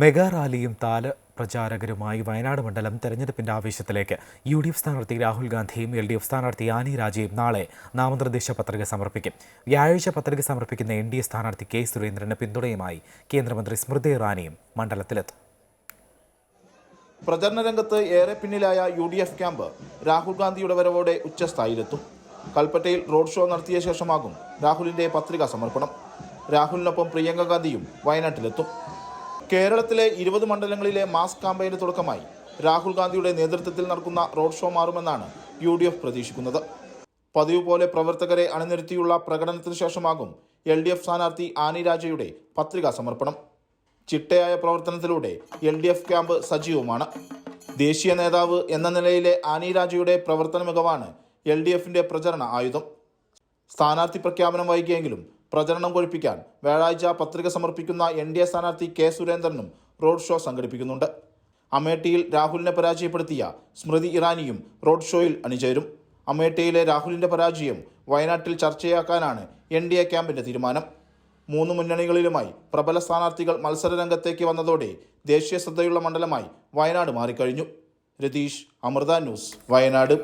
Mega റാലിയും പ്രചാരകരുമായി വയനാട് മണ്ഡലം തെരഞ്ഞെടുപ്പിന്റെ ആവേശത്തിലേക്ക് UDF സ്ഥാനാർത്ഥി രാഹുൽ ഗാന്ധിയും LDF സ്ഥാനാർത്ഥി ആനി രാജയും നാളെ നാമനിർദ്ദേശ പത്രിക സമർപ്പിക്കും. വ്യാഴാഴ്ച പത്രിക സമർപ്പിക്കുന്ന NDA സ്ഥാനാർത്ഥി K സുരേന്ദ്രന് പിന്തുണയുമായി കേന്ദ്രമന്ത്രി സ്മൃതി ഇറാനിയും മണ്ഡലത്തിലെത്തും. പ്രചരണ രംഗത്ത് ഏറെ പിന്നിലായ UDF ക്യാമ്പ് രാഹുൽ ഗാന്ധിയുടെ വരവോടെ ഉച്ചസ്ഥായിലെത്തും. കൽപ്പറ്റയിൽ റോഡ് ഷോ നടത്തിയ ശേഷമാകും രാഹുലിന്റെ പത്രിക സമർപ്പണം. രാഹുലിനൊപ്പം പ്രിയങ്ക ഗാന്ധിയും വയനാട്ടിലെത്തും. കേരളത്തിലെ 20 മണ്ഡലങ്ങളിലെ മാസ് ക്യാമ്പയിന് തുടക്കമായി രാഹുൽ ഗാന്ധിയുടെ നേതൃത്വത്തിൽ നടക്കുന്ന റോഡ് ഷോ മാറുമെന്നാണ് UDF പ്രതീക്ഷിക്കുന്നത്. പതിവ് പോലെ പ്രവർത്തകരെ അണിനിരത്തിയുള്ള പ്രകടനത്തിന് ശേഷമാകും LDF സ്ഥാനാർത്ഥി ആനി രാജയുടെ പത്രികാ സമർപ്പണം. ചിട്ടയായ പ്രവർത്തനത്തിലൂടെ LDF ക്യാമ്പ് സജീവമാണ്. ദേശീയ നേതാവ് എന്ന നിലയിലെ ആനി രാജയുടെ പ്രവർത്തന മികവാണ് LDFന്റെ പ്രചരണ ആയുധം. സ്ഥാനാർത്ഥി പ്രഖ്യാപനം വൈകിയെങ്കിലും പ്രചരണം കൊഴുപ്പിക്കാൻ വ്യാഴാഴ്ച പത്രിക സമർപ്പിക്കുന്ന NDA സ്ഥാനാർത്ഥി K സുരേന്ദ്രനും റോഡ് ഷോ സംഘടിപ്പിക്കുന്നുണ്ട്. അമേഠിയിൽ രാഹുലിനെ പരാജയപ്പെടുത്തിയ സ്മൃതി ഇറാനിയും റോഡ് ഷോയിൽ അണിചേരും. അമേഠിയിലെ രാഹുലിന്റെ പരാജയം വയനാട്ടിൽ ചർച്ചയാക്കാനാണ് NDA ക്യാമ്പിന്റെ തീരുമാനം. 3 മുന്നണികളിലുമായി പ്രബല സ്ഥാനാർത്ഥികൾ മത്സരരംഗത്തേക്ക് വന്നതോടെ ദേശീയ ശ്രദ്ധയുള്ള മണ്ഡലമായി വയനാട് മാറിക്കഴിഞ്ഞു. രതീഷ്, അമൃത ന്യൂസ്, വയനാട്.